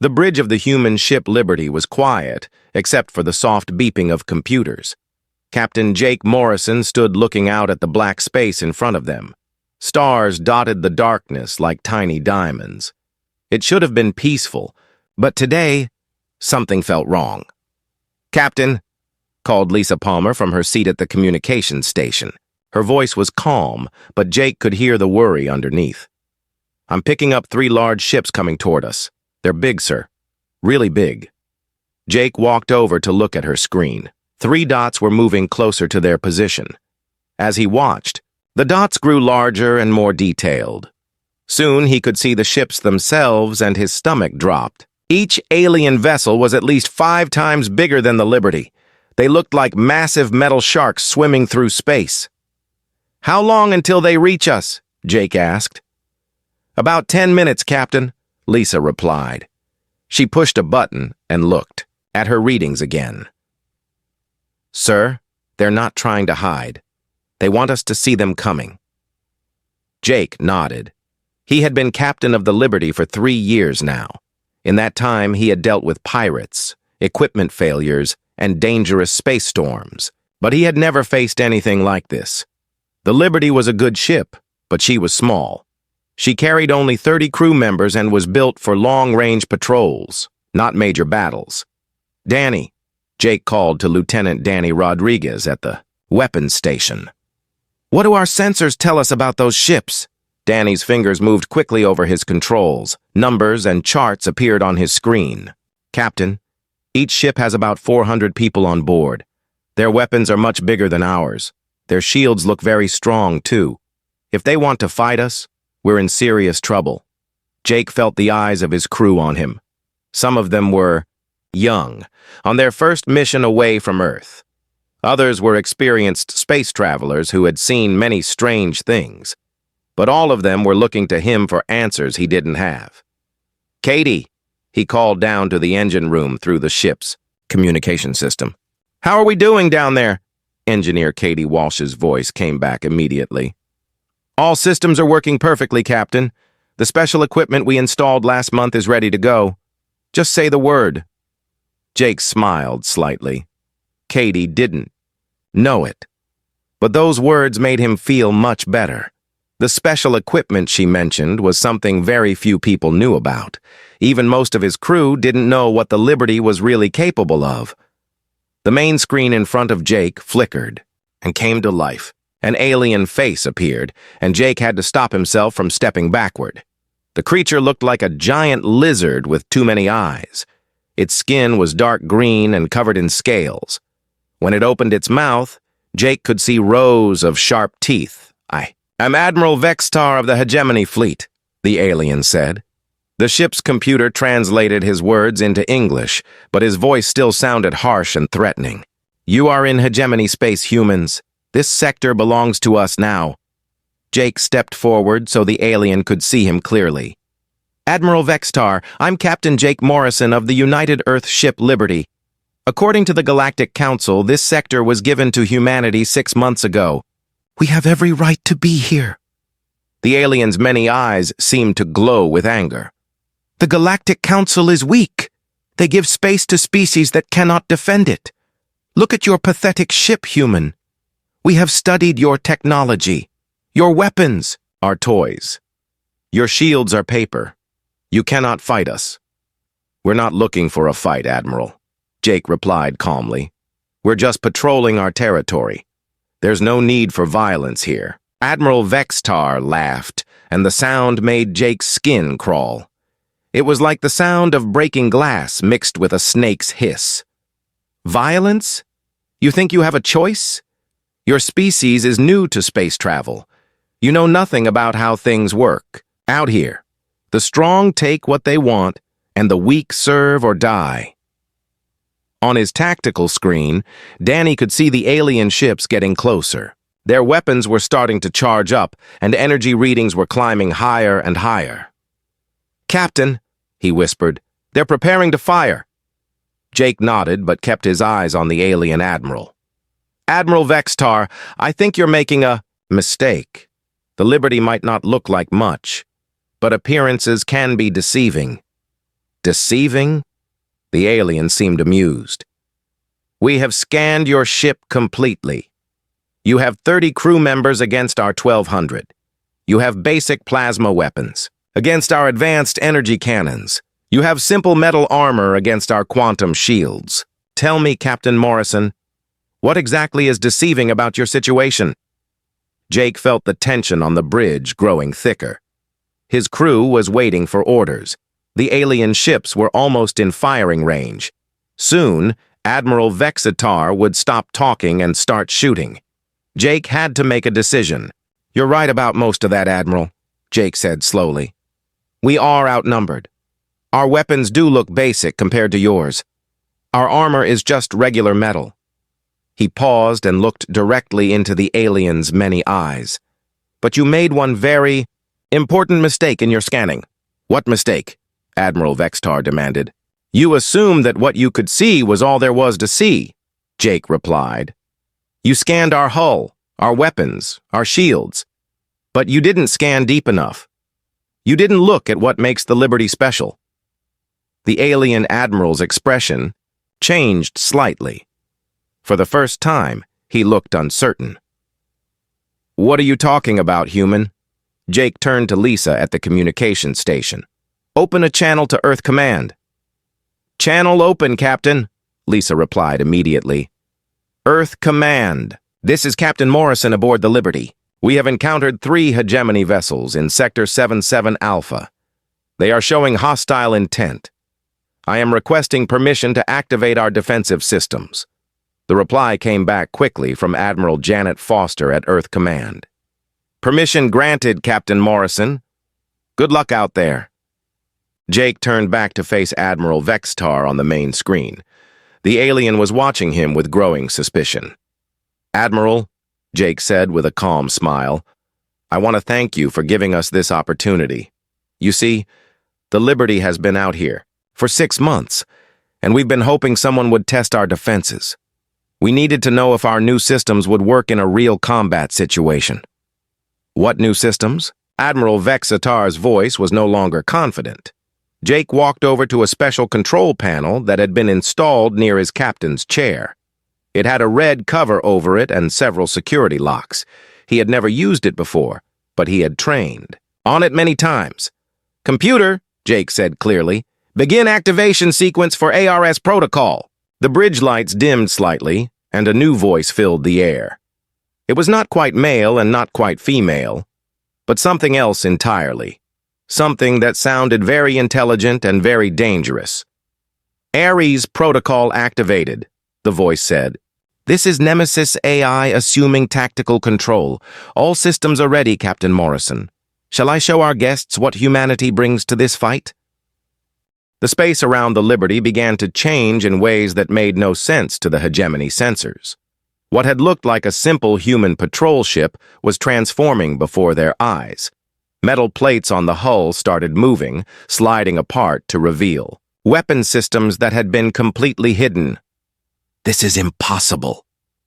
The bridge of the human ship Liberty was quiet, except for the soft beeping of computers. Captain Jake Morrison stood looking out at the black space in front of them. Stars dotted the darkness like tiny diamonds. It should have been peaceful, but today, something felt wrong. "Captain," called Lisa Palmer from her seat at the communications station. Her voice was calm, but Jake could hear the worry underneath. "I'm picking up 3 large ships coming toward us. They're big, sir. Really big." Jake walked over to look at her screen. 3 dots were moving closer to their position. As he watched, the dots grew larger and more detailed. Soon he could see the ships themselves, and his stomach dropped. Each alien vessel was at least 5 times bigger than the Liberty. They looked like massive metal sharks swimming through space. "How long until they reach us?" Jake asked. "About 10 minutes, Captain," Lisa replied. She pushed a button and looked at her readings again. "Sir, they're not trying to hide. They want us to see them coming." Jake nodded. He had been captain of the Liberty for 3 years now. In that time, he had dealt with pirates, equipment failures, and dangerous space storms, but he had never faced anything like this. The Liberty was a good ship, but she was small. She carried only 30 crew members and was built for long-range patrols, not major battles. "Danny," Jake called to Lieutenant Danny Rodriguez at the weapons station. "What do our sensors tell us about those ships?" Danny's fingers moved quickly over his controls. Numbers and charts appeared on his screen. "Captain, each ship has about 400 people on board. Their weapons are much bigger than ours. Their shields look very strong, too. If they want to fight us, we're in serious trouble." Jake felt the eyes of his crew on him. Some of them were young, on their first mission away from Earth. Others were experienced space travelers who had seen many strange things. But all of them were looking to him for answers he didn't have. "Katie," he called down to the engine room through the ship's communication system. "How are we doing down there?" Engineer Katie Walsh's voice came back immediately. "All systems are working perfectly, Captain. The special equipment we installed last month is ready to go. Just say the word." Jake smiled slightly. Katie didn't know it, but those words made him feel much better. The special equipment she mentioned was something very few people knew about. Even most of his crew didn't know what the Liberty was really capable of. The main screen in front of Jake flickered and came to life. An alien face appeared, and Jake had to stop himself from stepping backward. The creature looked like a giant lizard with too many eyes. Its skin was dark green and covered in scales. When it opened its mouth, Jake could see rows of sharp teeth. "I'm Admiral Vextar of the Hegemony Fleet," the alien said. The ship's computer translated his words into English, but his voice still sounded harsh and threatening. "You are in hegemony space, humans. This sector belongs to us now." Jake stepped forward so the alien could see him clearly. "Admiral Vextar, I'm Captain Jake Morrison of the United Earth ship Liberty. According to the Galactic Council, this sector was given to humanity 6 months ago. We have every right to be here." The alien's many eyes seemed to glow with anger. "The Galactic Council is weak. They give space to species that cannot defend it. Look at your pathetic ship, human. We have studied your technology. Your weapons are toys. Your shields are paper. You cannot fight us." "We're not looking for a fight, Admiral," Jake replied calmly. "We're just patrolling our territory. There's no need for violence here." Admiral Vextar laughed, and the sound made Jake's skin crawl. It was like the sound of breaking glass mixed with a snake's hiss. "Violence? You think you have a choice? Your species is new to space travel. You know nothing about how things work. Out here, the strong take what they want, and the weak serve or die." On his tactical screen, Danny could see the alien ships getting closer. Their weapons were starting to charge up, and energy readings were climbing higher and higher. "Captain," he whispered, "they're preparing to fire." Jake nodded but kept his eyes on the alien admiral. "Admiral Vextar, I think you're making a mistake. The Liberty might not look like much, but appearances can be deceiving." Deceiving? The alien seemed amused. We have scanned your ship completely. You have 30 crew members against our 1,200. You have basic plasma weapons against our advanced energy cannons. You have simple metal armor against our quantum shields. Tell me, Captain Morrison, what exactly is deceiving about your situation? Jake felt the tension on the bridge growing thicker. His crew was waiting for orders. The alien ships were almost in firing range. Soon, Admiral Vexitar would stop talking and start shooting. Jake had to make a decision. You're right about most of that, Admiral, Jake said slowly. We are outnumbered. Our weapons do look basic compared to yours. Our armor is just regular metal. He paused and looked directly into the alien's many eyes. But you made one very important mistake in your scanning. What mistake? Admiral Vexitar demanded. You assumed that what you could see was all there was to see, Jake replied. You scanned our hull, our weapons, our shields. But you didn't scan deep enough. You didn't look at what makes the Liberty special. The alien admiral's expression changed slightly. For the first time, he looked uncertain. What are you talking about, human? Jake turned to Lisa at the communication station. Open a channel to Earth Command. Channel open, Captain, Lisa replied immediately. Earth Command. This is Captain Morrison aboard the Liberty. We have encountered 3 hegemony vessels in Sector 77 Alpha. They are showing hostile intent. I am requesting permission to activate our defensive systems. The reply came back quickly from Admiral Janet Foster at Earth Command. Permission granted, Captain Morrison. Good luck out there. Jake turned back to face Admiral Vexitar on the main screen. The alien was watching him with growing suspicion. Admiral, Jake said with a calm smile, I want to thank you for giving us this opportunity. You see, the Liberty has been out here for 6 months, and we've been hoping someone would test our defenses. We needed to know if our new systems would work in a real combat situation. What new systems? Admiral Vexitar's voice was no longer confident. Jake walked over to a special control panel that had been installed near his captain's chair. It had a red cover over it and several security locks. He had never used it before, but he had trained on it many times. Computer, Jake said clearly, begin activation sequence for ARS protocol. The bridge lights dimmed slightly, and a new voice filled the air. It was not quite male and not quite female, but something else entirely. Something that sounded very intelligent and very dangerous. Ares protocol activated, the voice said. This is Nemesis AI assuming tactical control. All systems are ready, Captain Morrison. Shall I show our guests what humanity brings to this fight? The space around the Liberty began to change in ways that made no sense to the hegemony sensors. What had looked like a simple human patrol ship was transforming before their eyes. Metal plates on the hull started moving, sliding apart to reveal weapon systems that had been completely hidden. This is impossible,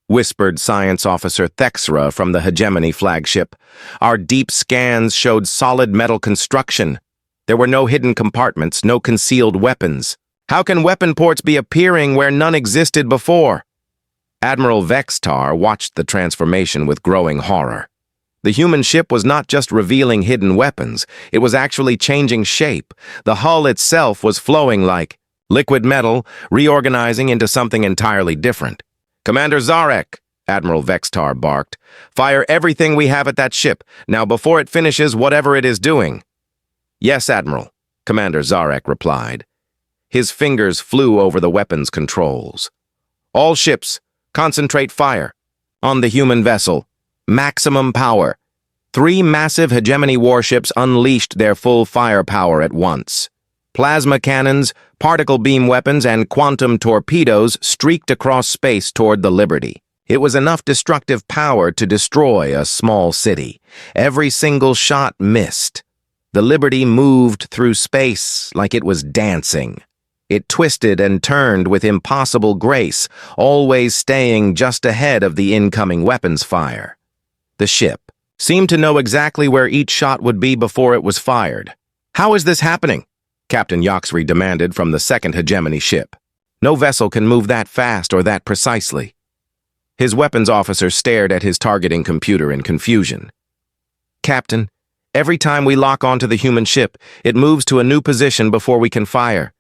whispered Science Officer Thexra from the hegemony flagship. Our deep scans showed solid metal construction. There were no hidden compartments, no concealed weapons. How can weapon ports be appearing where none existed before? Admiral Vexitar watched the transformation with growing horror. The human ship was not just revealing hidden weapons, it was actually changing shape. The hull itself was flowing like liquid metal, reorganizing into something entirely different. Commander Zarek, Admiral Vexitar barked, fire everything we have at that ship, now before it finishes whatever it is doing. Yes, Admiral, Commander Zarek replied. His fingers flew over the weapons controls. All ships, concentrate fire. On the human vessel. Maximum power. 3 massive hegemony warships unleashed their full firepower at once. Plasma cannons, particle beam weapons, and quantum torpedoes streaked across space toward the Liberty. It was enough destructive power to destroy a small city. Every single shot missed. The Liberty moved through space like it was dancing. It twisted and turned with impossible grace, always staying just ahead of the incoming weapons fire. The ship seemed to know exactly where each shot would be before it was fired. How is this happening? Captain Yoxry demanded from the second hegemony ship. No vessel can move that fast or that precisely. His weapons officer stared at his targeting computer in confusion. Captain, every time we lock onto the human ship, it moves to a new position before we can fire.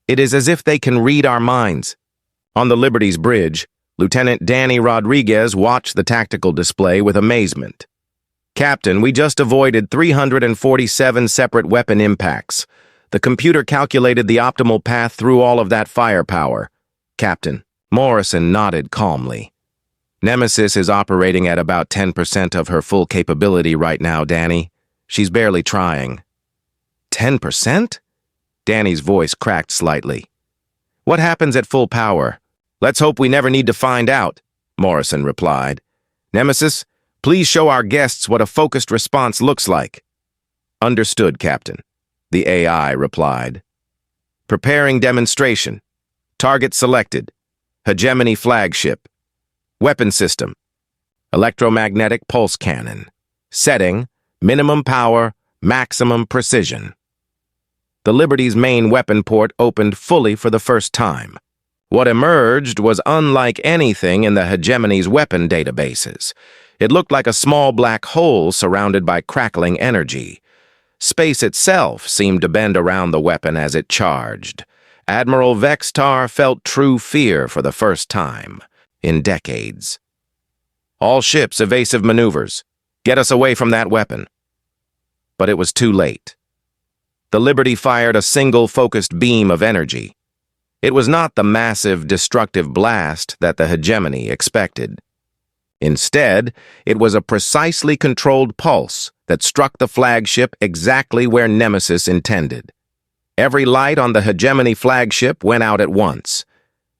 It is as if they can read our minds. On the Liberty's bridge, Lieutenant Danny Rodriguez watched the tactical display with amazement. Captain, we just avoided 347 separate weapon impacts. The computer calculated the optimal path through all of that firepower. Captain, Morrison nodded calmly. Nemesis is operating at about 10% of her full capability right now, Danny. She's barely trying. 10%? Danny's voice cracked slightly. What happens at full power? Let's hope we never need to find out, Morrison replied. Nemesis, please show our guests what a focused response looks like. Understood, Captain, the AI replied. Preparing demonstration. Target selected. Hegemony flagship. Weapon system. Electromagnetic pulse cannon. Setting, minimum power, maximum precision. The Liberty's main weapon port opened fully for the first time. What emerged was unlike anything in the Hegemony's weapon databases. It looked like a small black hole surrounded by crackling energy. Space itself seemed to bend around the weapon as it charged. Admiral Vextar felt true fear for the first time in decades. All ships, evasive maneuvers. Get us away from that weapon. But it was too late. The Liberty fired a single focused beam of energy. It was not the massive, destructive blast that the Hegemony expected. Instead, it was a precisely controlled pulse that struck the flagship exactly where Nemesis intended. Every light on the Hegemony flagship went out at once.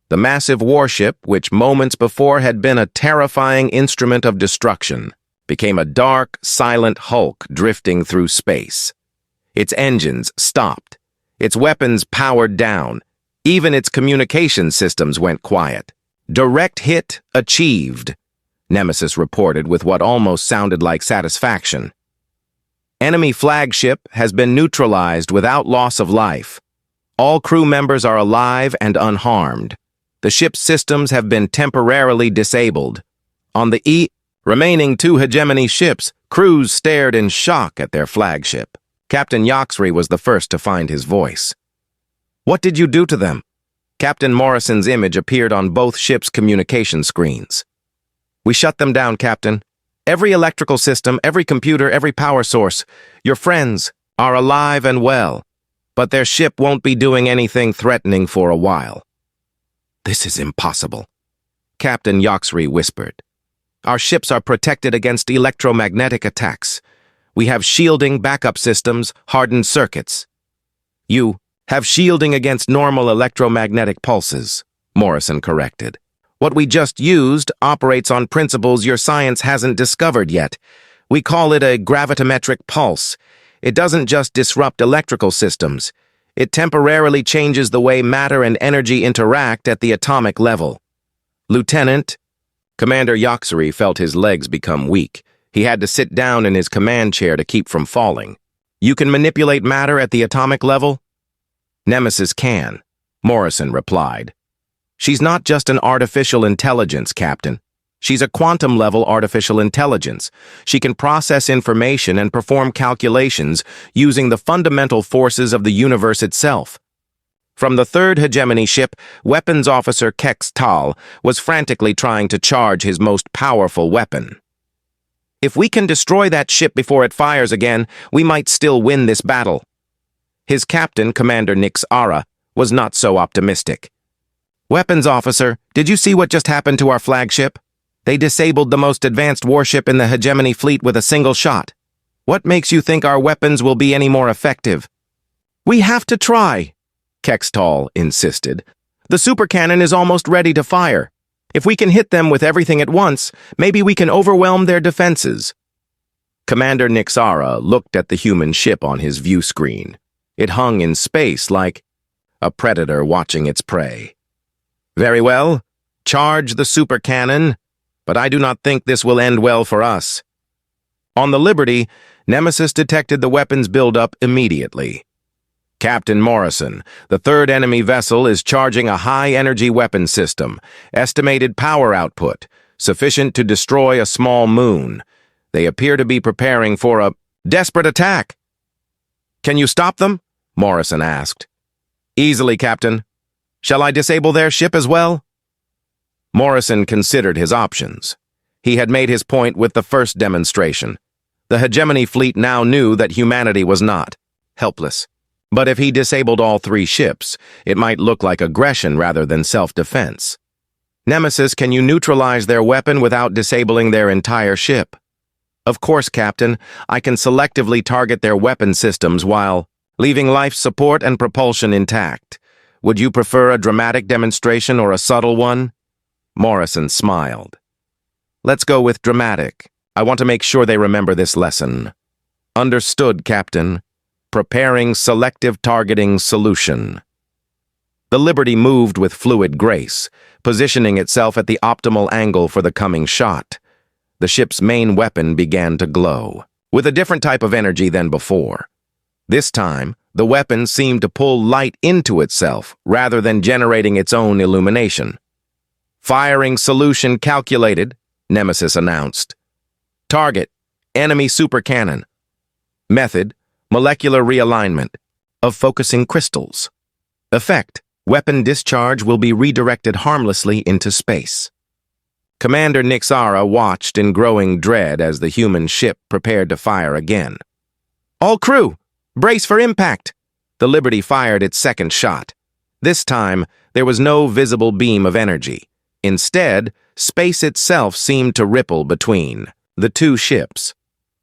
The massive warship, which moments before had been a terrifying instrument of destruction, became a dark, silent hulk drifting through space. Its engines stopped. Its weapons powered down. Even its communication systems went quiet. Direct hit achieved, Nemesis reported with what almost sounded like satisfaction. Enemy flagship has been neutralized without loss of life. All crew members are alive and unharmed. The ship's systems have been temporarily disabled. On the remaining 2 Hegemony ships, crews stared in shock at their flagship. Captain Yoxry was the first to find his voice. What did you do to them? Captain Morrison's image appeared on both ships' communication screens. We shut them down, Captain. Every electrical system, every computer, every power source. Your friends are alive and well, but their ship won't be doing anything threatening for a while. This is impossible, Captain Yoxry whispered. Our ships are protected against electromagnetic attacks. We have shielding backup systems, hardened circuits. You have shielding against normal electromagnetic pulses, Morrison corrected. What we just used operates on principles your science hasn't discovered yet. We call it a gravitometric pulse. It doesn't just disrupt electrical systems. It temporarily changes the way matter and energy interact at the atomic level. Lieutenant, Commander Yoxry felt his legs become weak. He had to sit down in his command chair to keep from falling. You can manipulate matter at the atomic level? Nemesis can, Morrison replied. She's not just an artificial intelligence, Captain. She's a quantum-level artificial intelligence. She can process information and perform calculations using the fundamental forces of the universe itself. From the 3rd Hegemony ship, Weapons Officer Kex Tal was frantically trying to charge his most powerful weapon. If we can destroy that ship before it fires again, we might still win this battle. His captain, Commander Nix Ara, was not so optimistic. Weapons Officer, did you see what just happened to our flagship? They disabled the most advanced warship in the Hegemony fleet with a single shot. What makes you think our weapons will be any more effective? We have to try, Kextal insisted. The supercannon is almost ready to fire. If we can hit them with everything at once, maybe we can overwhelm their defenses. Commander Nixara looked at the human ship on his view screen. It hung in space like a predator watching its prey. Very well, charge the supercannon, but I do not think this will end well for us. On the Liberty, Nemesis detected the weapons buildup immediately. Captain Morrison, the third enemy vessel is charging a high-energy weapon system, estimated power output, sufficient to destroy a small moon. They appear to be preparing for a desperate attack. Can you stop them? Morrison asked. Easily, Captain. Shall I disable their ship as well? Morrison considered his options. He had made his point with the first demonstration. The hegemony fleet now knew that humanity was not helpless. But if he disabled all three ships, it might look like aggression rather than self-defense. Nemesis, can you neutralize their weapon without disabling their entire ship? Of course, Captain. I can selectively target their weapon systems while leaving life support and propulsion intact. Would you prefer a dramatic demonstration or a subtle one? Morrison smiled. Let's go with dramatic. I want to make sure they remember this lesson. Understood, Captain. Preparing selective targeting solution. The Liberty moved with fluid grace, positioning itself at the optimal angle for the coming shot. The ship's main weapon began to glow, with a different type of energy than before. This time, the weapon seemed to pull light into itself rather than generating its own illumination. Firing solution calculated, Nemesis announced. Target, enemy supercannon. Method, molecular realignment of focusing crystals. Effect, weapon discharge will be redirected harmlessly into space. Commander Nixara watched in growing dread as the human ship prepared to fire again. All crew, brace for impact! The Liberty fired its second shot. This time, there was no visible beam of energy. Instead, space itself seemed to ripple between the two ships.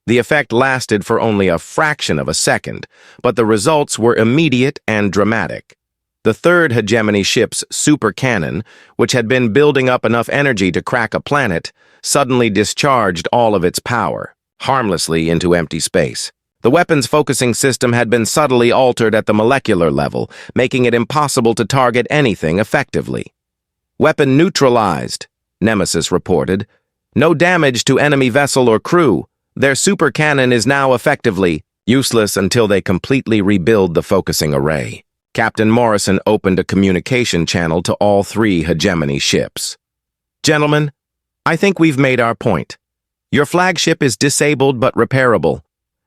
The effect lasted for only a fraction of a second, but the results were immediate and dramatic. The third hegemony ship's supercannon, which had been building up enough energy to crack a planet, suddenly discharged all of its power, harmlessly into empty space. The weapon's focusing system had been subtly altered at the molecular level, making it impossible to target anything effectively. Weapon neutralized, Nemesis reported. No damage to enemy vessel or crew. Their supercannon is now effectively useless until they completely rebuild the focusing array. Captain Morrison opened a communication channel to all three hegemony ships. Gentlemen, I think we've made our point. Your flagship is disabled but repairable.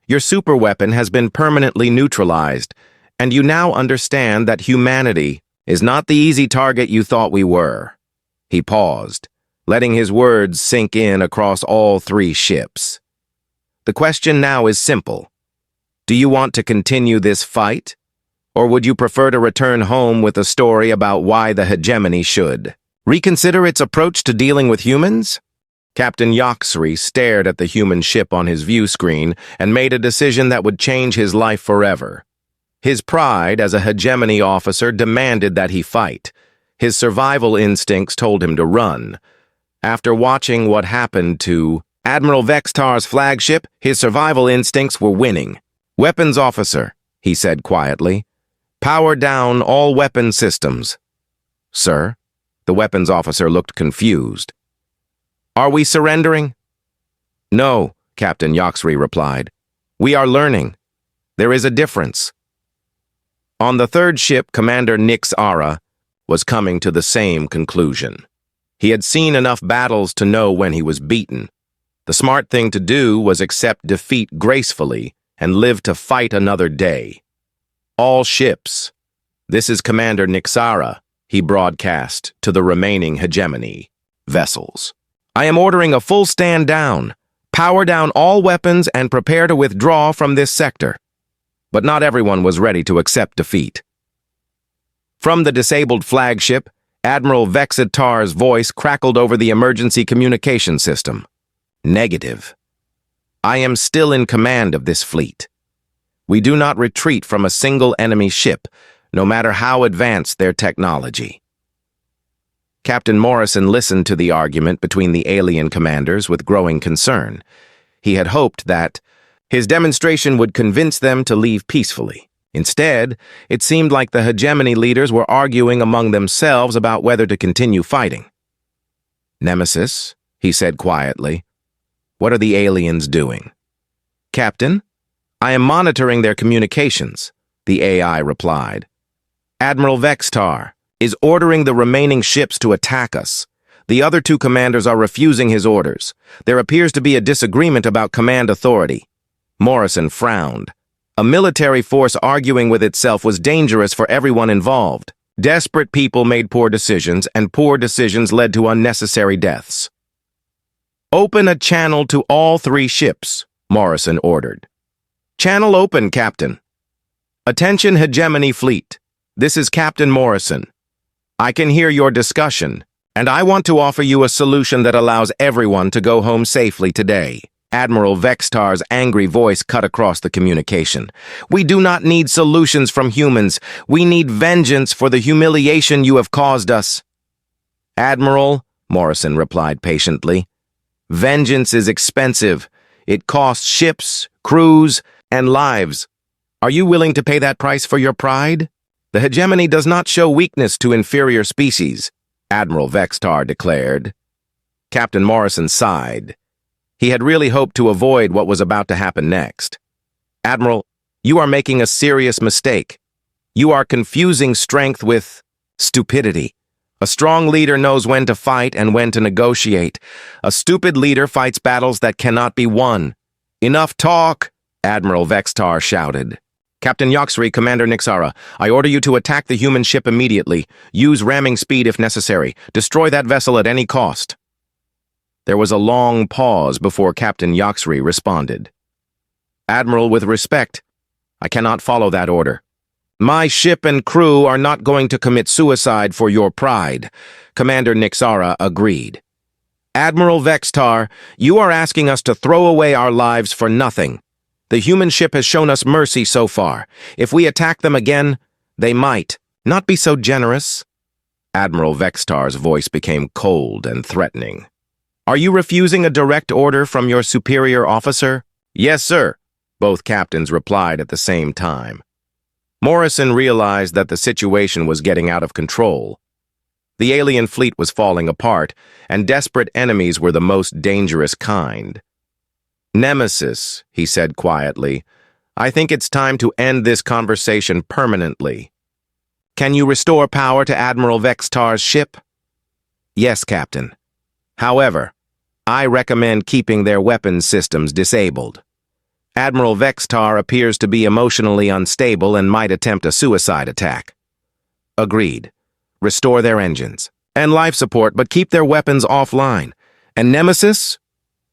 Your superweapon has been permanently neutralized, and you now understand that humanity is not the easy target you thought we were. He paused, letting his words sink in across all three ships. The question now is simple. Do you want to continue this fight, or would you prefer to return home with a story about why the hegemony should reconsider its approach to dealing with humans? Captain Yoxri stared at the human ship on his view screen and made a decision that would change his life forever. His pride as a hegemony officer demanded that he fight. His survival instincts told him to run. After watching what happened to Admiral Vextar's flagship, his survival instincts were winning. Weapons officer, he said quietly. Power down all weapon systems. Sir? The weapons officer looked confused. Are we surrendering? No, Captain Yoxri replied. We are learning. There is a difference. On the third ship, Commander Nixara was coming to the same conclusion. He had seen enough battles to know when he was beaten. The smart thing to do was accept defeat gracefully and live to fight another day. All ships. This is Commander Nixara, he broadcast to the remaining hegemony vessels. I am ordering a full stand down. Power down all weapons and prepare to withdraw from this sector. But not everyone was ready to accept defeat. From the disabled flagship, Admiral Vexitar's voice crackled over the emergency communication system. Negative. I am still in command of this fleet. We do not retreat from a single enemy ship, no matter how advanced their technology. Captain Morrison listened to the argument between the alien commanders with growing concern. He had hoped that his demonstration would convince them to leave peacefully. Instead, it seemed like the hegemony leaders were arguing among themselves about whether to continue fighting. Nemesis, he said quietly, what are the aliens doing? Captain, I am monitoring their communications. the AI replied. Admiral Vextar is ordering the remaining ships to attack us. The other two commanders are refusing his orders. There appears to be a disagreement about command authority. Morrison frowned. A military force arguing with itself was dangerous for everyone involved. Desperate people made poor decisions, and poor decisions led to unnecessary deaths. Open a channel to all 3 ships, Morrison ordered. Channel open, Captain. Attention Hegemony Fleet. This is Captain Morrison. I can hear your discussion, and I want to offer you a solution that allows everyone to go home safely today. Admiral Vextar's angry voice cut across the communication. We do not need solutions from humans. We need vengeance for the humiliation you have caused us. Admiral, Morrison replied patiently, vengeance is expensive. It costs ships, crews, and lives. Are you willing to pay that price for your pride? The hegemony does not show weakness to inferior species, Admiral Vextar declared. Captain Morrison sighed. He had really hoped to avoid what was about to happen next. Admiral, you are making a serious mistake. You are confusing strength with stupidity. A strong leader knows when to fight and when to negotiate. A stupid leader fights battles that cannot be won. Enough talk, Admiral Vextar shouted. Captain Yoxri, Commander Nixara, I order you to attack the human ship immediately. Use ramming speed if necessary. Destroy that vessel at any cost. There was a long pause before Captain Yoxri responded. Admiral, with respect, I cannot follow that order. My ship and crew are not going to commit suicide for your pride, Commander Nixara agreed. Admiral Vextar, you are asking us to throw away our lives for nothing. The human ship has shown us mercy so far. If we attack them again, they might not be so generous. Admiral Vextar's voice became cold and threatening. Are you refusing a direct order from your superior officer? Yes, sir, both captains replied at the same time. Morrison realized that the situation was getting out of control. The alien fleet was falling apart, and desperate enemies were the most dangerous kind. Nemesis, he said quietly, I think it's time to end this conversation permanently. Can you restore power to Admiral Vextar's ship? Yes, Captain. However, I recommend keeping their weapons systems disabled. Admiral Vextar appears to be emotionally unstable and might attempt a suicide attack. Agreed. Restore their engines and life support, but keep their weapons offline. And Nemesis?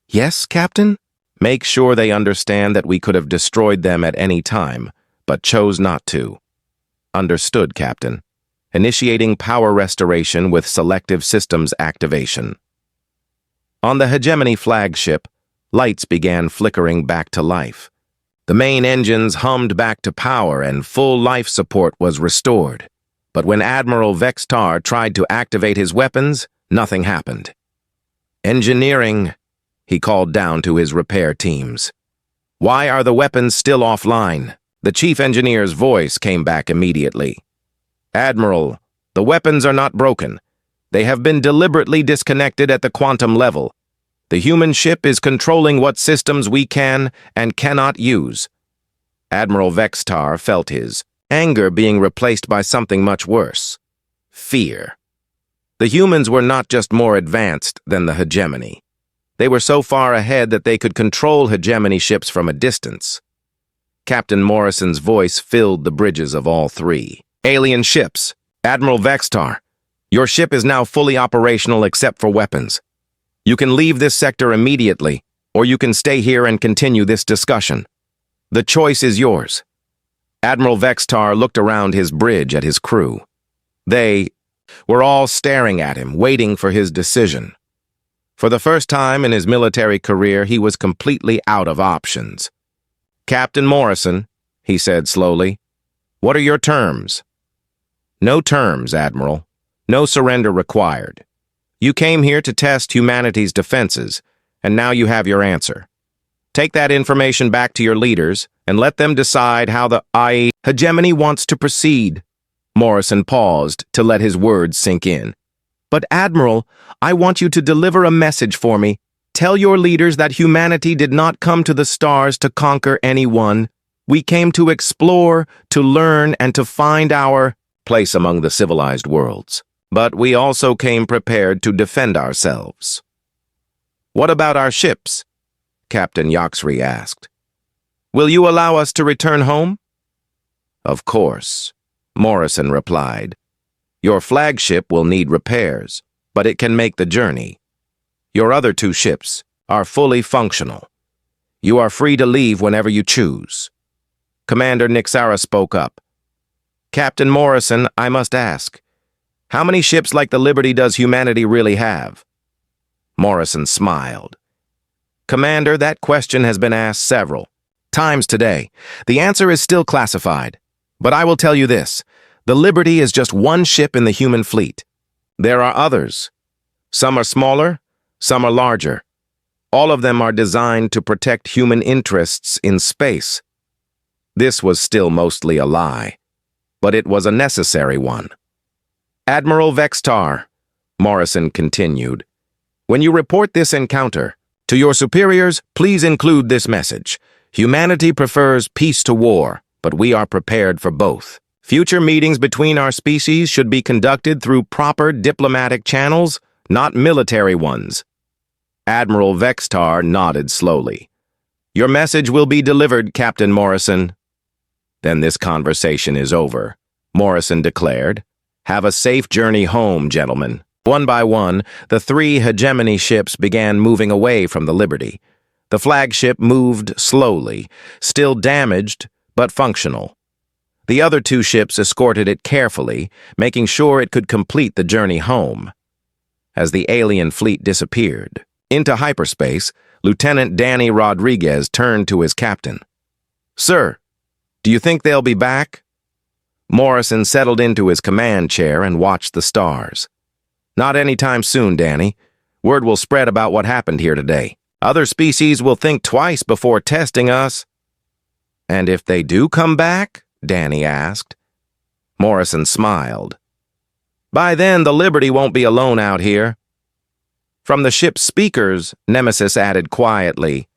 Yes, Captain? Make sure they understand that we could have destroyed them at any time, but chose not to. Understood, Captain. Initiating power restoration with selective systems activation. On the Hegemony flagship, lights began flickering back to life. The main engines hummed back to power and full life support was restored. But when Admiral Vextar tried to activate his weapons, nothing happened. Engineering, he called down to his repair teams. Why are the weapons still offline? The chief engineer's voice came back immediately. Admiral, the weapons are not broken. They have been deliberately disconnected at the quantum level. The human ship is controlling what systems we can and cannot use. Admiral Vextar felt his anger being replaced by something much worse. Fear. The humans were not just more advanced than the hegemony. They were so far ahead that they could control hegemony ships from a distance. Captain Morrison's voice filled the bridges of all 3. Alien ships. Admiral Vextar, your ship is now fully operational except for weapons. You can leave this sector immediately, or you can stay here and continue this discussion. The choice is yours. Admiral Vextar looked around his bridge at his crew. They were all staring at him, waiting for his decision. For the first time in his military career, he was completely out of options. Captain Morrison, he said slowly, what are your terms? No terms, Admiral. No surrender required. You came here to test humanity's defenses, and now you have your answer. Take that information back to your leaders and let them decide how the hegemony wants to proceed. Morrison paused to let his words sink in. But Admiral, I want you to deliver a message for me. Tell your leaders that humanity did not come to the stars to conquer anyone. We came to explore, to learn, and to find our place among the civilized worlds. But we also came prepared to defend ourselves. What about our ships? Captain Yoxry asked. Will you allow us to return home? Of course, Morrison replied. Your flagship will need repairs, but it can make the journey. Your other two ships are fully functional. You are free to leave whenever you choose. Commander Nixara spoke up. Captain Morrison, I must ask, how many ships like the Liberty does humanity really have? Morrison smiled. Commander, that question has been asked several times today. The answer is still classified. But I will tell you this, the Liberty is just one ship in the human fleet. There are others. Some are smaller, some are larger. All of them are designed to protect human interests in space. This was still mostly a lie, but it was a necessary one. Admiral Vextar, Morrison continued, when you report this encounter, to your superiors, please include this message. Humanity prefers peace to war, but we are prepared for both. Future meetings between our species should be conducted through proper diplomatic channels, not military ones. Admiral Vextar nodded slowly. Your message will be delivered, Captain Morrison. Then this conversation is over, Morrison declared. Have a safe journey home, gentlemen. One by one, the three hegemony ships began moving away from the Liberty. The flagship moved slowly, still damaged, but functional. The other two ships escorted it carefully, making sure it could complete the journey home. As the alien fleet disappeared into hyperspace, Lieutenant Danny Rodriguez turned to his captain. Sir, do you think they'll be back? Morrison settled into his command chair and watched the stars. Not anytime soon, Danny. Word will spread about what happened here today. Other species will think twice before testing us. And if they do come back? Danny asked. Morrison smiled. By then, the Liberty won't be alone out here. From the ship's speakers, Nemesis added quietly,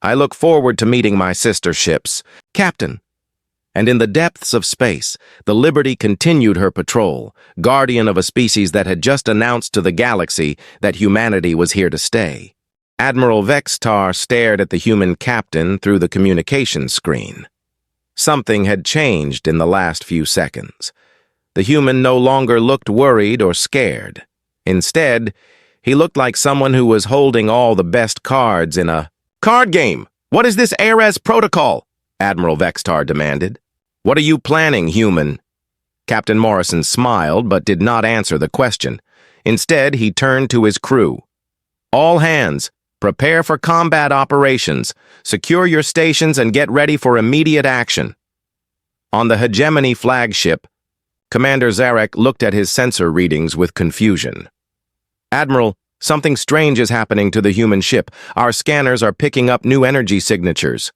I look forward to meeting my sister ships. Captain. And in the depths of space, the Liberty continued her patrol, guardian of a species that had just announced to the galaxy that humanity was here to stay. Admiral Vextar stared at the human captain through the communications screen. Something had changed in the last few seconds. The human no longer looked worried or scared. Instead, he looked like someone who was holding all the best cards in a card game. What is this Ares protocol? Admiral Vextar demanded. What are you planning, human? Captain Morrison smiled but did not answer the question. Instead, he turned to his crew. All hands, prepare for combat operations. Secure your stations and get ready for immediate action. On the hegemony flagship, Commander Zarek looked at his sensor readings with confusion. Admiral, something strange is happening to the human ship. Our scanners are picking up new energy signatures.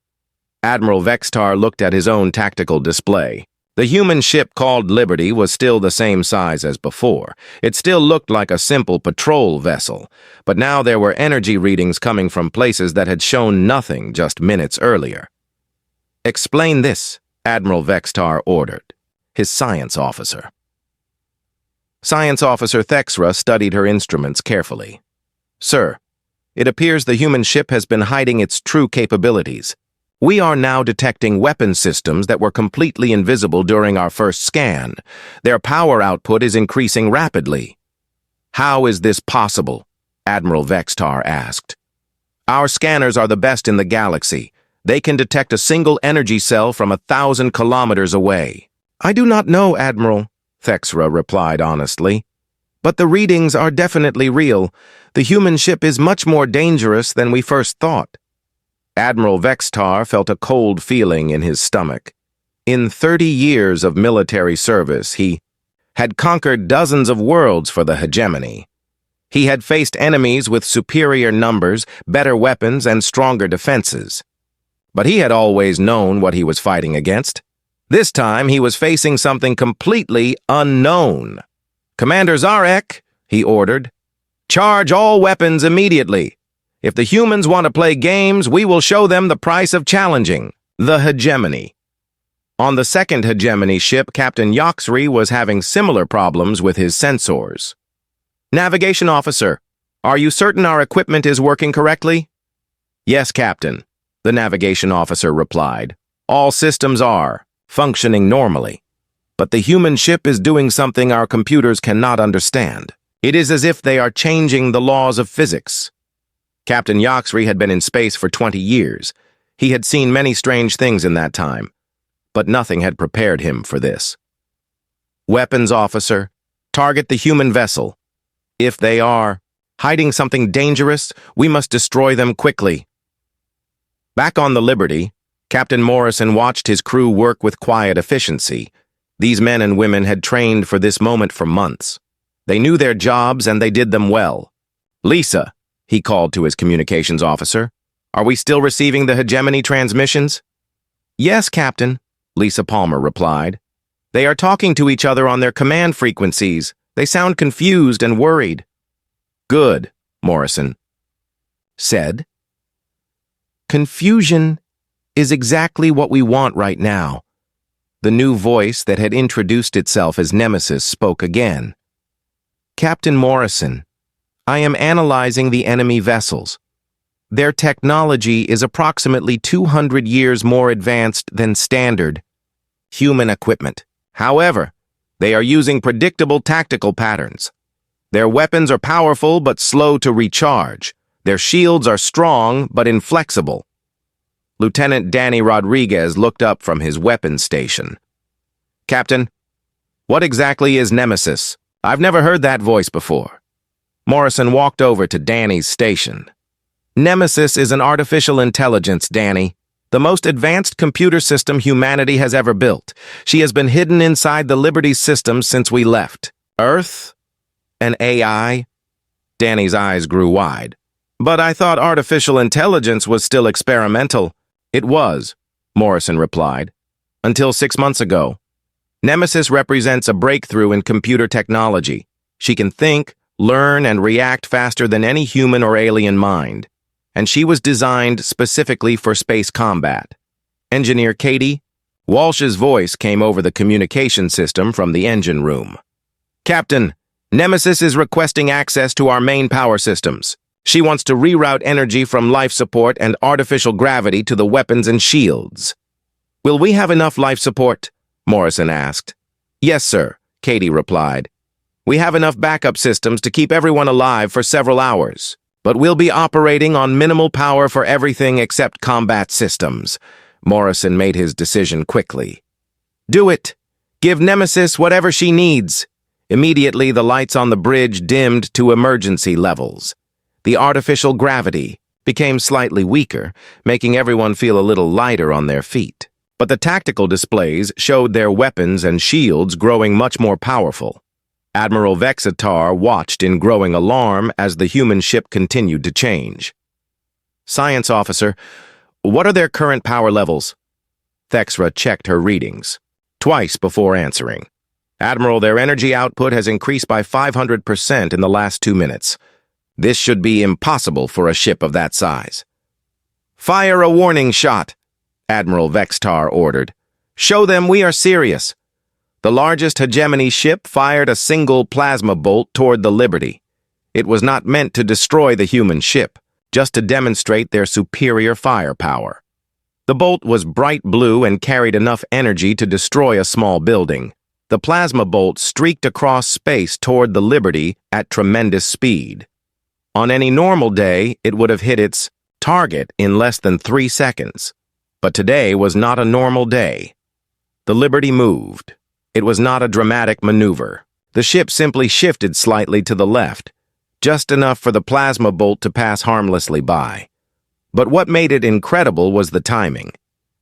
Admiral Vextar looked at his own tactical display. The human ship called Liberty was still the same size as before. It still looked like a simple patrol vessel, but now there were energy readings coming from places that had shown nothing just minutes earlier. Explain this, Admiral Vextar ordered, his science officer. Science Officer Thexra studied her instruments carefully. Sir, it appears the human ship has been hiding its true capabilities. We are now detecting weapon systems that were completely invisible during our first scan. Their power output is increasing rapidly. How is this possible? Admiral Vextar asked. Our scanners are the best in the galaxy. They can detect a single energy cell from 1,000 kilometers away. I do not know, Admiral, Thexra replied honestly. But the readings are definitely real. The human ship is much more dangerous than we first thought. Admiral Vextar felt a cold feeling in his stomach. In 30 years of military service, he had conquered dozens of worlds for the hegemony. He had faced enemies with superior numbers, better weapons, and stronger defenses. But he had always known what he was fighting against. This time, he was facing something completely unknown. Commander Zarek, he ordered, charge all weapons immediately. If the humans want to play games, we will show them the price of challenging. The hegemony. On the second hegemony ship, Captain Yoxry was having similar problems with his sensors. Navigation officer, are you certain our equipment is working correctly? Yes, Captain, the navigation officer replied. All systems are functioning normally. But the human ship is doing something our computers cannot understand. It is as if they are changing the laws of physics. Captain Yoxry had been in space for 20 years. He had seen many strange things in that time, but nothing had prepared him for this. Weapons officer, target the human vessel. If they are hiding something dangerous, we must destroy them quickly. Back on the Liberty, Captain Morrison watched his crew work with quiet efficiency. These men and women had trained for this moment for months. They knew their jobs and they did them well. Lisa, he called to his communications officer, are we still receiving the hegemony transmissions? Yes, Captain, Lisa Palmer replied. They are talking to each other on their command frequencies. They sound confused and worried. Good, Morrison said. Confusion is exactly what we want right now. The new voice that had introduced itself as Nemesis spoke again. Captain Morrison, I am analyzing the enemy vessels. Their technology is approximately 200 years more advanced than standard human equipment. However, they are using predictable tactical patterns. Their weapons are powerful but slow to recharge. Their shields are strong but inflexible. Lieutenant Danny Rodriguez looked up from his weapons station. Captain, what exactly is Nemesis? I've never heard that voice before. Morrison walked over to Danny's station. Nemesis is an artificial intelligence, Danny. The most advanced computer system humanity has ever built. She has been hidden inside the Liberty system since we left. Earth? An AI? Danny's eyes grew wide. But I thought artificial intelligence was still experimental. It was, Morrison replied, until 6 months ago. Nemesis represents a breakthrough in computer technology. She can think, learn, and react faster than any human or alien mind. And she was designed specifically for space combat. Engineer Katie? Walsh's voice came over the communication system from the engine room. Captain, Nemesis is requesting access to our main power systems. She wants to reroute energy from life support and artificial gravity to the weapons and shields. Will we have enough life support? Morrison asked. Yes, sir, Katie replied. We have enough backup systems to keep everyone alive for several hours, but we'll be operating on minimal power for everything except combat systems. Morrison made his decision quickly. Do it. Give Nemesis whatever she needs. Immediately, the lights on the bridge dimmed to emergency levels. The artificial gravity became slightly weaker, making everyone feel a little lighter on their feet. But the tactical displays showed their weapons and shields growing much more powerful. Admiral Vexitar watched in growing alarm as the human ship continued to change. Science officer, what are their current power levels? Thexra checked her readings, twice before answering. Admiral, their energy output has increased by 500% in the last 2 minutes. This should be impossible for a ship of that size. Fire a warning shot, Admiral Vexitar ordered. Show them we are serious. The largest hegemony ship fired a single plasma bolt toward the Liberty. It was not meant to destroy the human ship, just to demonstrate their superior firepower. The bolt was bright blue and carried enough energy to destroy a small building. The plasma bolt streaked across space toward the Liberty at tremendous speed. On any normal day, it would have hit its target in less than 3 seconds. But today was not a normal day. The Liberty moved. It was not a dramatic maneuver. The ship simply shifted slightly to the left, just enough for the plasma bolt to pass harmlessly by. But what made it incredible was the timing.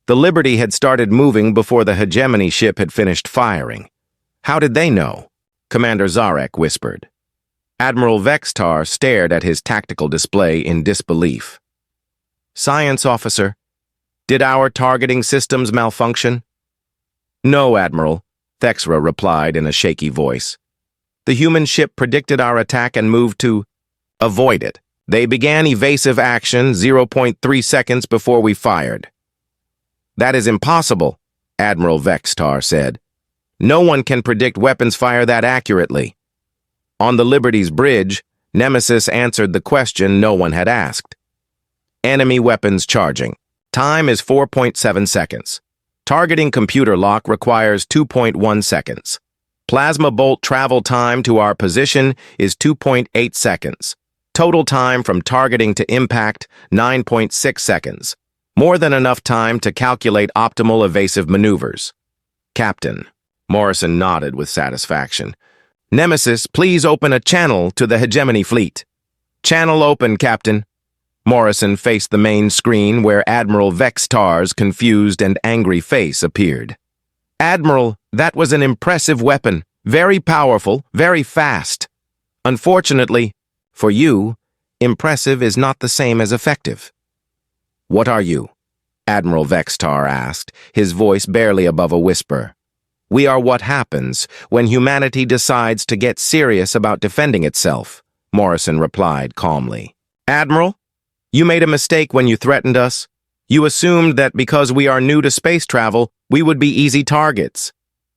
The Liberty had started moving before the hegemony ship had finished firing. How did they know? Commander Zarek whispered. Admiral Vexitar stared at his tactical display in disbelief. Science officer, did our targeting systems malfunction? No, Admiral, Thexra replied in a shaky voice. The human ship predicted our attack and moved to avoid it. They began evasive action 0.3 seconds before we fired. That is impossible, Admiral Vextar said. No one can predict weapons fire that accurately. On the Liberty's bridge, Nemesis answered the question no one had asked. Enemy weapons charging. Time is 4.7 seconds. Targeting computer lock requires 2.1 seconds. Plasma bolt travel time to our position is 2.8 seconds. Total time from targeting to impact, 9.6 seconds. More than enough time to calculate optimal evasive maneuvers. Captain. Morrison nodded with satisfaction. Nemesis, please open a channel to the Hegemony fleet. Channel open, Captain. Morrison faced the main screen where Admiral Vextar's confused and angry face appeared. Admiral, that was an impressive weapon. Very powerful, very fast. Unfortunately, for you, impressive is not the same as effective. What are you? Admiral Vextar asked, his voice barely above a whisper. We are what happens when humanity decides to get serious about defending itself, Morrison replied calmly. Admiral, you made a mistake when you threatened us. You assumed that because we are new to space travel, we would be easy targets.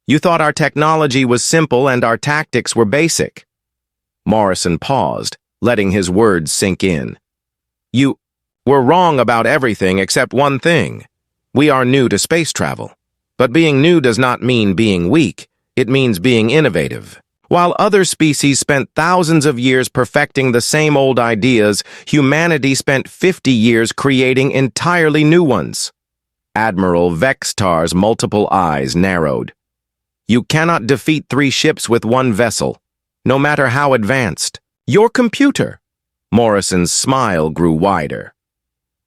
You thought our technology was simple and our tactics were basic. Morrison paused, letting his words sink in. You were wrong about everything except one thing. We are new to space travel. But being new does not mean being weak. It means being innovative. While other species spent thousands of years perfecting the same old ideas, humanity spent 50 years creating entirely new ones. Admiral Vextar's multiple eyes narrowed. You cannot defeat 3 ships with 1 vessel, no matter how advanced. Your computer. Morrison's smile grew wider.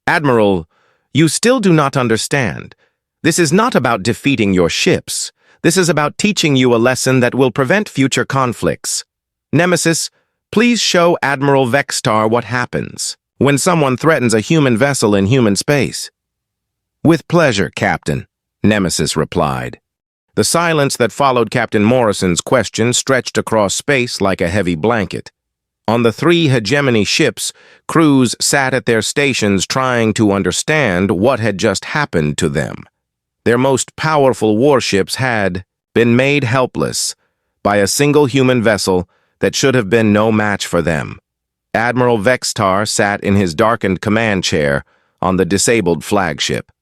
Admiral, you still do not understand. This is not about defeating your ships. This is about teaching you a lesson that will prevent future conflicts. Nemesis, please show Admiral Vextar what happens when someone threatens a human vessel in human space. With pleasure, Captain, Nemesis replied. The silence that followed Captain Morrison's question stretched across space like a heavy blanket. On the 3 Hegemony ships, crews sat at their stations trying to understand what had just happened to them. Their most powerful warships had been made helpless by a single human vessel that should have been no match for them. Admiral Vextar sat in his darkened command chair on the disabled flagship.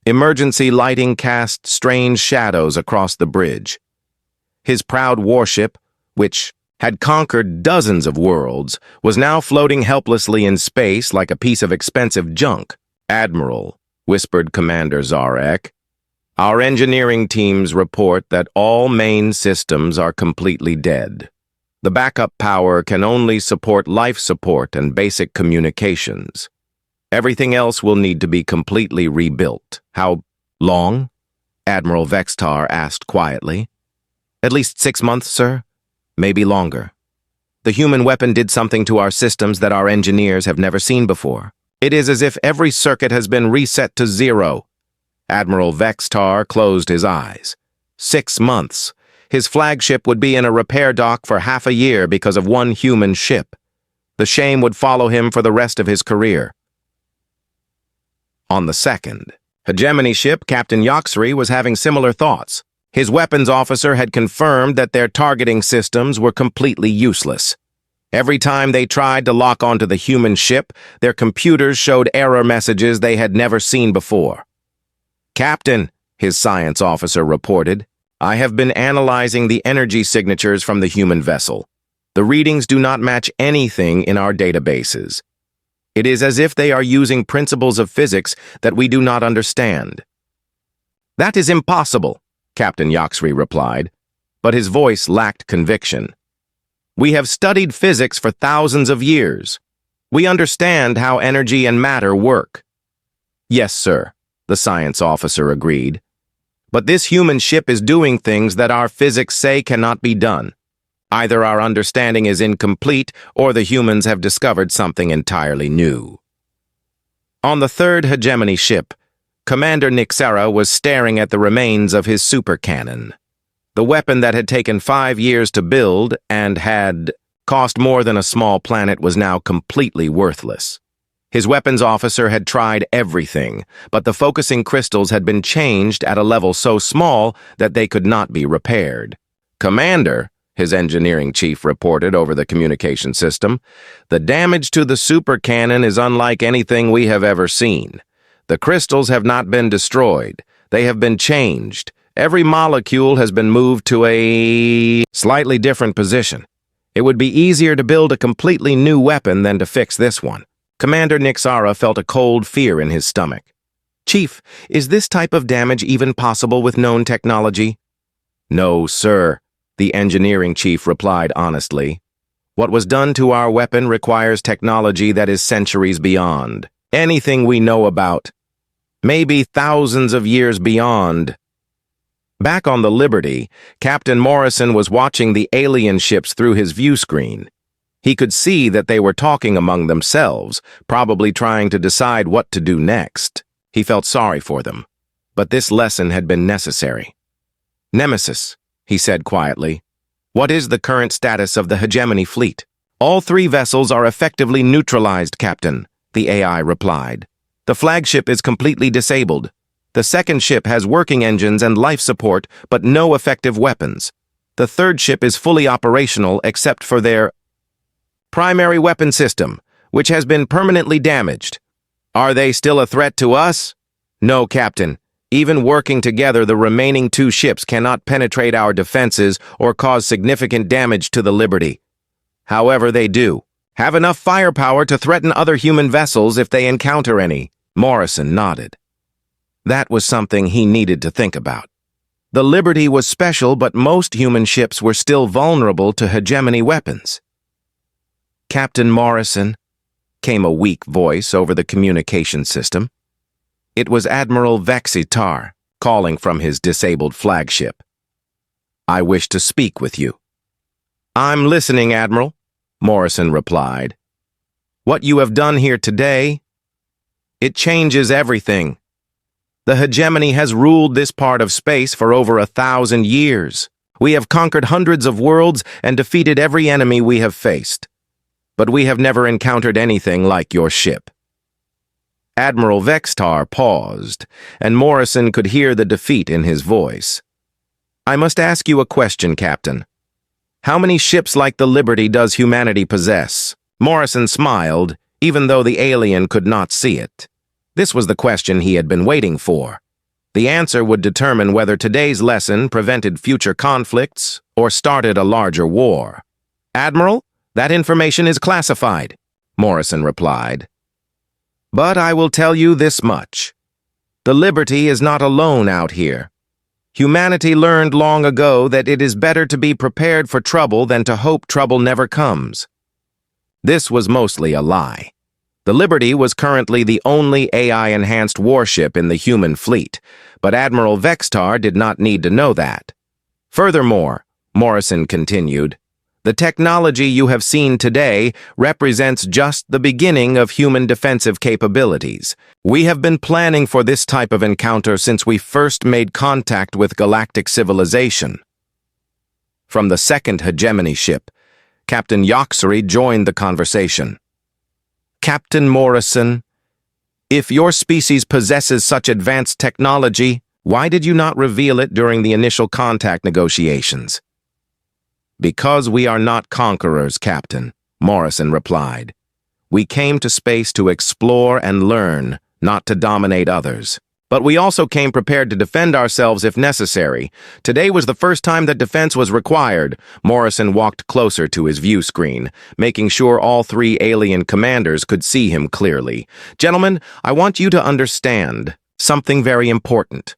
Emergency lighting cast strange shadows across the bridge. His proud warship, which had conquered dozens of worlds, was now floating helplessly in space like a piece of expensive junk. Admiral, whispered Commander Zarek, our engineering teams report that all main systems are completely dead. The backup power can only support life support and basic communications. Everything else will need to be completely rebuilt. How long? Admiral Vextar asked quietly. At least 6 months, sir. Maybe longer. The human weapon did something to our systems that our engineers have never seen before. It is as if every circuit has been reset to 0. Admiral Vextar closed his eyes. 6 months. His flagship would be in a repair dock for half a year because of 1 human ship. The shame would follow him for the rest of his career. On the 2nd Hegemony ship, Captain Yoxry was having similar thoughts. His weapons officer had confirmed that their targeting systems were completely useless. Every time they tried to lock onto the human ship, their computers showed error messages they had never seen before. Captain, his science officer reported, I have been analyzing the energy signatures from the human vessel. The readings do not match anything in our databases. It is as if they are using principles of physics that we do not understand. That is impossible, Captain Yoxry replied, but his voice lacked conviction. We have studied physics for thousands of years. We understand how energy and matter work. Yes, sir, the science officer agreed. But this human ship is doing things that our physics say cannot be done. Either our understanding is incomplete or the humans have discovered something entirely new. On the 3rd Hegemony ship, Commander Nixera was staring at the remains of his supercannon. The weapon that had taken 5 years to build and had cost more than a small planet was now completely worthless. His weapons officer had tried everything, but the focusing crystals had been changed at a level so small that they could not be repaired. "Commander," his engineering chief reported over the communication system, "the damage to the super cannon is unlike anything we have ever seen. The crystals have not been destroyed. They have been changed. Every molecule has been moved to a slightly different position. It would be easier to build a completely new weapon than to fix this one." Commander Nixara felt a cold fear in his stomach. "Chief, is this type of damage even possible with known technology?" "No, sir," the engineering chief replied honestly. "What was done to our weapon requires technology that is centuries beyond anything we know about. Maybe thousands of years beyond." Back on the Liberty, Captain Morrison was watching the alien ships through his view screen. He could see that they were talking among themselves, probably trying to decide what to do next. He felt sorry for them, but this lesson had been necessary. "Nemesis," he said quietly, "what is the current status of the hegemony fleet?" "All 3 vessels are effectively neutralized, Captain," the AI replied. "The flagship is completely disabled. The second ship has working engines and life support, but no effective weapons. The third ship is fully operational except for their primary weapon system, which has been permanently damaged. Are they still a threat to us?" "No, Captain. Even working together, the remaining 2 ships cannot penetrate our defenses or cause significant damage to the Liberty. However, they do have enough firepower to threaten other human vessels if they encounter any." Morrison nodded. That was something he needed to think about. The Liberty was special, but most human ships were still vulnerable to hegemony weapons. "Captain Morrison," came a weak voice over the communication system. It was Admiral Vexitar, calling from his disabled flagship. "I wish to speak with you." "I'm listening, Admiral," Morrison replied. "What you have done here today, it changes everything. The hegemony has ruled this part of space for over 1,000 years. We have conquered hundreds of worlds and defeated every enemy we have faced. But we have never encountered anything like your ship." Admiral Vextar paused, and Morrison could hear the defeat in his voice. "I must ask you a question, Captain. How many ships like the Liberty does humanity possess?" Morrison smiled, even though the alien could not see it. This was the question he had been waiting for. The answer would determine whether today's lesson prevented future conflicts or started a larger war. "Admiral, that information is classified," Morrison replied. "But I will tell you this much. The Liberty is not alone out here. Humanity learned long ago that it is better to be prepared for trouble than to hope trouble never comes." This was mostly a lie. The Liberty was currently the only AI-enhanced warship in the human fleet, but Admiral Vextar did not need to know that. "Furthermore," Morrison continued, "the technology you have seen today represents just the beginning of human defensive capabilities. We have been planning for this type of encounter since we first made contact with galactic civilization." From the second hegemony ship, Captain Yoxery joined the conversation. "Captain Morrison, if your species possesses such advanced technology, why did you not reveal it during the initial contact negotiations?" "Because we are not conquerors, Captain," Morrison replied. "We came to space to explore and learn, not to dominate others. But we also came prepared to defend ourselves if necessary. Today was the first time that defense was required." Morrison walked closer to his view screen, making sure all 3 alien commanders could see him clearly. "Gentlemen, I want you to understand something very important.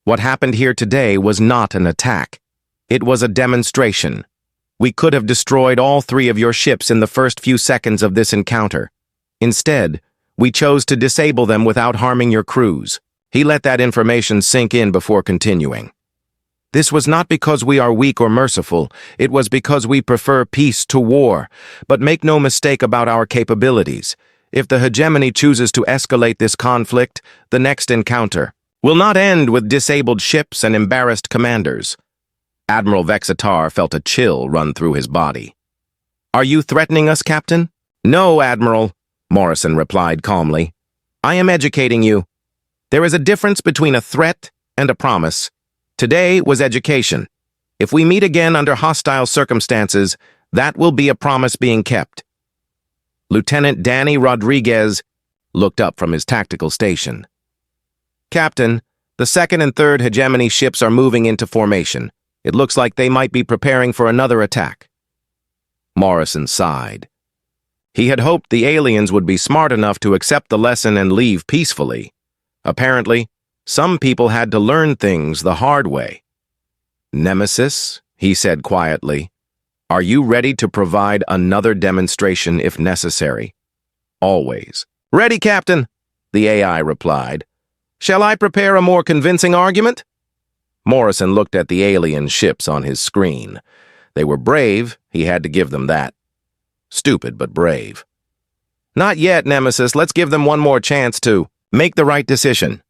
What happened here today was not an attack. It was a demonstration. We could have destroyed all 3 of your ships in the first few seconds of this encounter. Instead, we chose to disable them without harming your crews." He let that information sink in before continuing. "This was not because we are weak or merciful. It was because we prefer peace to war. But make no mistake about our capabilities. If the hegemony chooses to escalate this conflict, the next encounter will not end with disabled ships and embarrassed commanders." Admiral Vexitar felt a chill run through his body. "Are you threatening us, Captain?" "No, Admiral," Morrison replied calmly. I am educating you. There is a difference between a threat and a promise. Today was education. If we meet again under hostile circumstances, that will be a promise being kept. Lieutenant Danny Rodriguez looked up from his tactical station. Captain, the second and third hegemony ships are moving into formation. It looks like they might be preparing for another attack. Morrison sighed. He had hoped the aliens would be smart enough to accept the lesson and leave peacefully. Apparently, some people had to learn things the hard way. Nemesis, he said quietly, are you ready to provide another demonstration if necessary? Always. Ready, Captain, the AI replied. Shall I prepare a more convincing argument? Morrison looked at the alien ships on his screen. They were brave, he had to give them that. Stupid, but brave. Not yet, Nemesis. Let's give them one more chance to make the right decision.